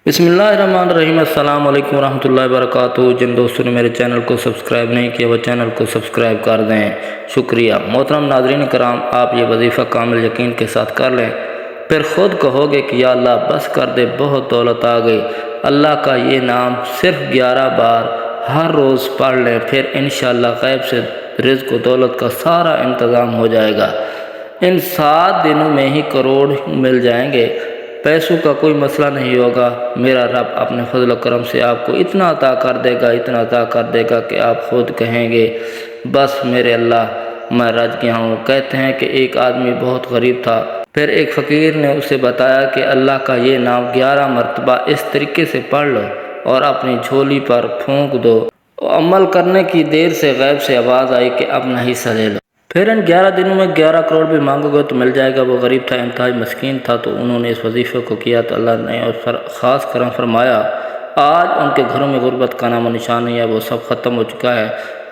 بسم اللہ الرحمن الرحیم۔ السلام علیکم ورحمۃ اللہ وبرکاتہ۔ جن دوستوں نے میرے چینل کو سبسکرائب نہیں کیا وہ چینل کو سبسکرائب کر دیں، شکریہ۔ محترم ناظرین کرام، آپ یہ وظیفہ کامل یقین کے ساتھ کر لیں، پھر خود کہو گے کہ یا اللہ بس کر دے، بہت دولت آ گئی۔ اللہ کا یہ نام صرف 11 بار ہر روز پڑھ لیں، پھر انشاءاللہ غیب سے رزق و دولت کا سارا انتظام ہو جائے گا۔ ان 7 دنوں میں ہی کروڑ مل جائیں گے، پیسوں کا کوئی مسئلہ نہیں ہوگا۔ میرا رب اپنے فضل و کرم سے آپ کو اتنا عطا کر دے گا، اتنا عطا کر دے گا کہ آپ خود کہیں گے بس میرے اللہ میں رج گیا ہوں۔ کہتے ہیں کہ ایک آدمی بہت غریب تھا، پھر ایک فقیر نے اسے بتایا کہ اللہ کا یہ نام 11 مرتبہ اس طریقے سے پڑھ لو اور اپنی جھولی پر پھونک دو۔ عمل کرنے کی دیر سے غیب سے آواز آئی کہ اپنا حصہ لے لو۔ پھر ان 11 دنوں میں 11 کروڑ بھی مانگو گے تو مل جائے گا۔ وہ غریب تھا، انتہائی مسکین تھا، تو انہوں نے اس وظیفے کو کیا تو اللہ نے اور خاص کرم فرمایا۔ آج ان کے گھروں میں غربت کا نام و نشان نہیں ہے، وہ سب ختم ہو چکا ہے۔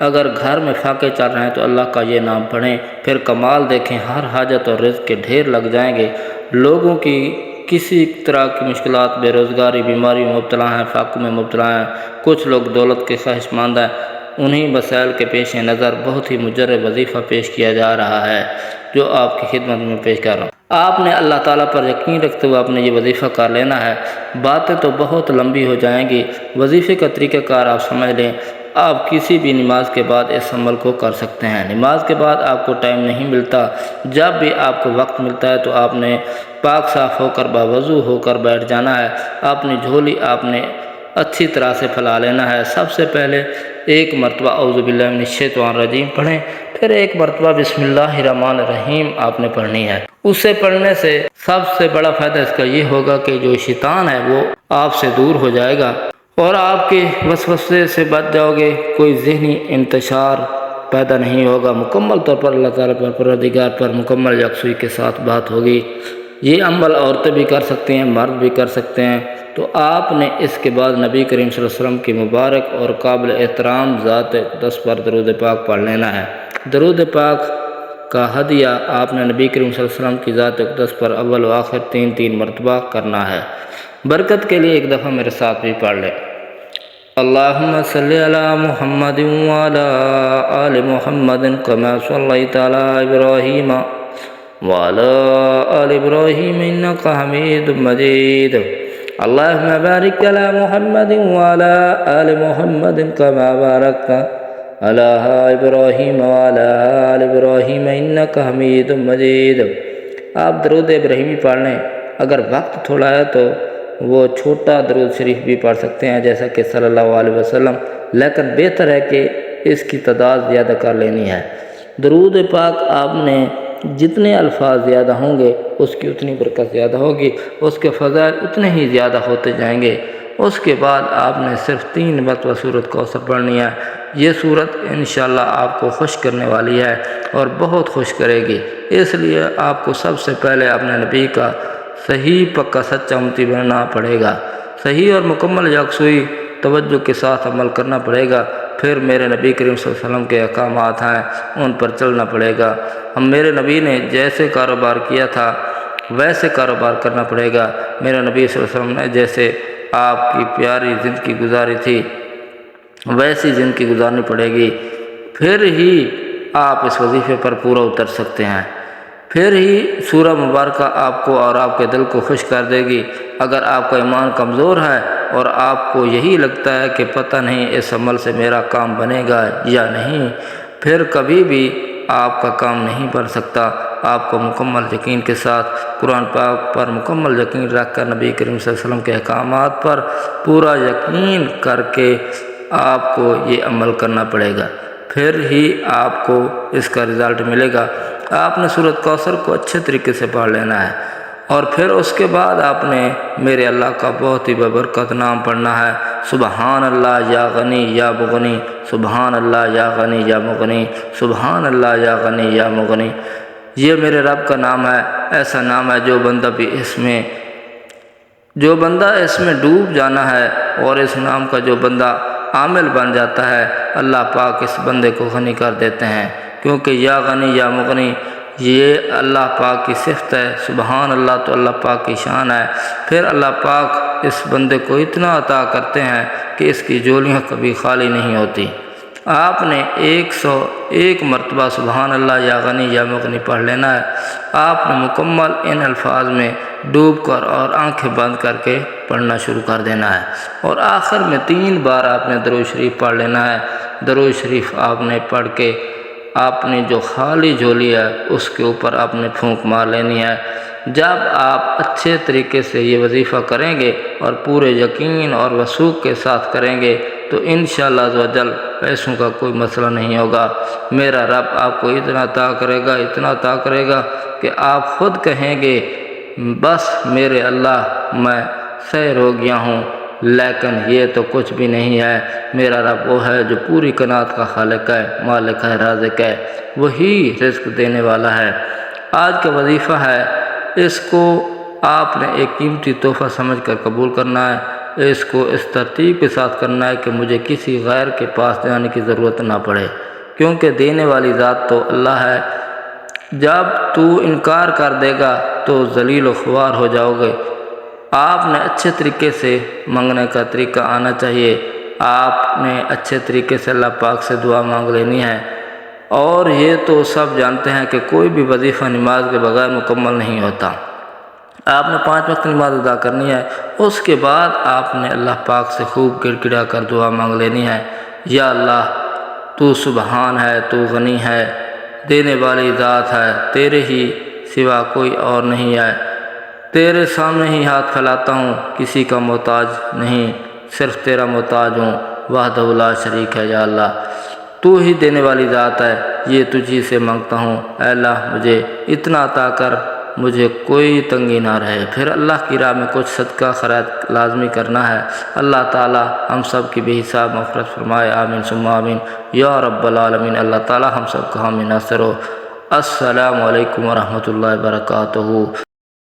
اگر گھر میں فاقے چل رہے ہیں تو اللہ کا یہ نام پڑھیں، پھر کمال دیکھیں، ہر حاجت اور رزق کے ڈھیر لگ جائیں گے۔ لوگوں کی کسی طرح کی مشکلات، بے روزگاری، بیماری میں مبتلا ہیں، فاقوں میں مبتلا ہیں، کچھ لوگ دولت کے خواہش مند ہیں۔ انہی مسائل کے پیش نظر بہت ہی مجرب وظیفہ پیش کیا جا رہا ہے جو آپ کی خدمت میں پیش کر رہا ہوں۔ آپ نے اللہ تعالیٰ پر یقین رکھتے ہوئے اپنے یہ وظیفہ کر لینا ہے۔ باتیں تو بہت لمبی ہو جائیں گی، وظیفے کا طریقہ کار آپ سمجھ لیں۔ آپ کسی بھی نماز کے بعد اس عمل کو کر سکتے ہیں۔ نماز کے بعد آپ کو ٹائم نہیں ملتا، جب بھی آپ کو وقت ملتا ہے تو آپ نے پاک صاف ہو کر باوضو ہو کر بیٹھ جانا ہے۔ اپنی جھولی آپ نے اچھی طرح سے پھیلا لینا ہے۔ سب سے پہلے ایک مرتبہ اعوذ باللہ من الشیطان الرجیم پڑھیں، پھر ایک مرتبہ بسم اللہ الرحمن الرحیم آپ نے پڑھنی ہے۔ اسے پڑھنے سے سب سے بڑا فائدہ اس کا یہ ہوگا کہ جو شیطان ہے وہ آپ سے دور ہو جائے گا اور آپ کے وسوسے سے بچ جاؤ گے، کوئی ذہنی انتشار پیدا نہیں ہوگا۔ مکمل طور پر اللہ تعالیٰ پر، پروردگار پر مکمل یکسوئی کے ساتھ بات ہوگی۔ یہ عمل عورتیں بھی کر سکتے ہیں، مرد بھی کر سکتے ہیں۔ تو آپ نے اس کے بعد نبی کریم صلی اللہ علیہ وسلم کی مبارک اور قابل احترام ذات اقدس پر درود پاک پڑھ لینا ہے۔ درود پاک کا ہدیہ آپ نے نبی کریم صلی اللہ علیہ وسلم کی ذات اقدس پر اول و آخر 3 مرتبہ کرنا ہے۔ برکت کے لیے ایک دفعہ میرے ساتھ بھی پڑھ لیں۔ اللہم صلی علی محمد وعلی آل محمد کما صلیت علی ابراہیم وعلی آل ابراہیم انک حمید مجید۔ اللہم بارک علی محمد وعلی آل محمد کما بارکت علی ابراہیم وعلی آل ابراہیم انک حمید مجید۔ آپ درود ابراہیمی پڑھ لیں۔ اگر وقت تھوڑا ہے تو وہ چھوٹا درود شریف بھی پڑھ سکتے ہیں جیسا کہ صلی اللہ علیہ وسلم، لیکن بہتر ہے کہ اس کی تعداد زیادہ کر لینی ہے۔ درود پاک آپ نے جتنے الفاظ زیادہ ہوں گے اس کی اتنی برکت زیادہ ہوگی، اس کے فضائل اتنے ہی زیادہ ہوتے جائیں گے۔ اس کے بعد آپ نے صرف 3 مرتبہ سورۃ کوثر پڑھنی ہے۔ یہ سورت انشاءاللہ آپ کو خوش کرنے والی ہے اور بہت خوش کرے گی، اس لیے آپ کو سب سے پہلے اپنے نبی کا صحیح پکا سچا امتی بننا پڑے گا، صحیح اور مکمل یکسوئی توجہ کے ساتھ عمل کرنا پڑے گا۔ پھر میرے نبی کریم صلی اللہ علیہ وسلم کے احکامات ہیں ان پر چلنا پڑے گا۔ میرے نبی نے جیسے کاروبار کیا تھا ویسے کاروبار کرنا پڑے گا۔ میرے نبی صلی اللہ علیہ وسلم نے جیسے آپ کی پیاری زندگی گزاری تھی ویسی زندگی گزارنی پڑے گی، پھر ہی آپ اس وظیفے پر پورا اتر سکتے ہیں، پھر ہی سورہ مبارکہ آپ کو اور آپ کے دل کو خوش کر دے گی۔ اگر آپ کا ایمان کمزور ہے اور آپ کو یہی لگتا ہے کہ پتہ نہیں اس عمل سے میرا کام بنے گا یا نہیں، پھر کبھی بھی آپ کا کام نہیں بن سکتا۔ آپ کو مکمل یقین کے ساتھ قرآن پاک پر مکمل یقین رکھ کر نبی کریم صلی اللہ علیہ وسلم کے احکامات پر پورا یقین کر کے آپ کو یہ عمل کرنا پڑے گا، پھر ہی آپ کو اس کا رزلٹ ملے گا۔ آپ نے سورۃ کوثر کو اچھے طریقے سے پڑھ لینا ہے اور پھر اس کے بعد آپ نے میرے اللہ کا بہت ہی ببرکت نام پڑھنا ہے۔ سبحان اللہ یا غنی یا مغنی، سبحان اللہ یا غنی یا مغنی، سبحان اللہ یا غنی یا مغنی۔ یہ میرے رب کا نام ہے، ایسا نام ہے جو بندہ اس میں ڈوب جانا ہے اور اس نام کا جو بندہ عامل بن جاتا ہے، اللہ پاک اس بندے کو غنی کر دیتے ہیں، کیونکہ یا غنی یا مغنی یہ اللہ پاک کی صفت ہے، سبحان اللہ، تو اللہ پاک کی شان ہے۔ پھر اللہ پاک اس بندے کو اتنا عطا کرتے ہیں کہ اس کی جولیاں کبھی خالی نہیں ہوتی۔ آپ نے 101 مرتبہ سبحان اللہ یا غنی یا مغنی پڑھ لینا ہے۔ آپ نے مکمل ان الفاظ میں ڈوب کر اور آنکھیں بند کر کے پڑھنا شروع کر دینا ہے، اور آخر میں 3 بار آپ نے درود شریف پڑھ لینا ہے۔ درود شریف آپ نے پڑھ کے آپ نے جو خالی جھولی ہے اس کے اوپر آپ نے پھونک مار لینی ہے۔ جب آپ اچھے طریقے سے یہ وظیفہ کریں گے اور پورے یقین اور وثوق کے ساتھ کریں گے تو انشاءاللہ عز و جل پیسوں کا کوئی مسئلہ نہیں ہوگا۔ میرا رب آپ کو اتنا عطا کرے گا، اتنا عطا کرے گا کہ آپ خود کہیں گے بس میرے اللہ میں سیر ہو گیا ہوں، لیکن یہ تو کچھ بھی نہیں ہے۔ میرا رب وہ ہے جو پوری کائنات کا خالق ہے، مالک ہے، رازق ہے، وہی رزق دینے والا ہے۔ آج کا وظیفہ ہے، اس کو آپ نے ایک قیمتی تحفہ سمجھ کر قبول کرنا ہے۔ اس کو اس ترتیب کے ساتھ کرنا ہے کہ مجھے کسی غیر کے پاس جانے کی ضرورت نہ پڑے، کیونکہ دینے والی ذات تو اللہ ہے۔ جب تو انکار کر دے گا تو ذلیل و خوار ہو جاؤ گے۔ آپ نے اچھے طریقے سے منگنے کا طریقہ آنا چاہیے۔ آپ نے اچھے طریقے سے اللہ پاک سے دعا مانگ لینی ہے، اور یہ تو سب جانتے ہیں کہ کوئی بھی وظیفہ نماز کے بغیر مکمل نہیں ہوتا۔ آپ نے 5 وقت نماز ادا کرنی ہے، اس کے بعد آپ نے اللہ پاک سے خوب گڑ گڑا کر دعا مانگ لینی ہے۔ یا اللہ، تو سبحان ہے، تو غنی ہے، دینے والی ذات ہے، تیرے ہی سوا کوئی اور نہیں ہے۔ تیرے سامنے ہی ہاتھ پھیلاتا ہوں، کسی کا محتاج نہیں، صرف تیرا محتاج ہوں، وحدہ لا شریک ہے۔ یا اللہ، تو ہی دینے والی ذات ہے، یہ تجھی سے مانگتا ہوں۔ اے اللہ، مجھے اتنا عطا کر مجھے کوئی تنگی نہ رہے۔ پھر اللہ کی راہ میں کچھ صدقہ خیرات لازمی کرنا ہے۔ اللہ تعالی ہم سب کی بے حساب مغفرت فرمائے، آمین ثم آمین یا رب العالمین۔ اللہ تعالی ہم سب کا حامی ناصر ہو۔ السلام علیکم ورحمۃ اللہ وبرکاتہ۔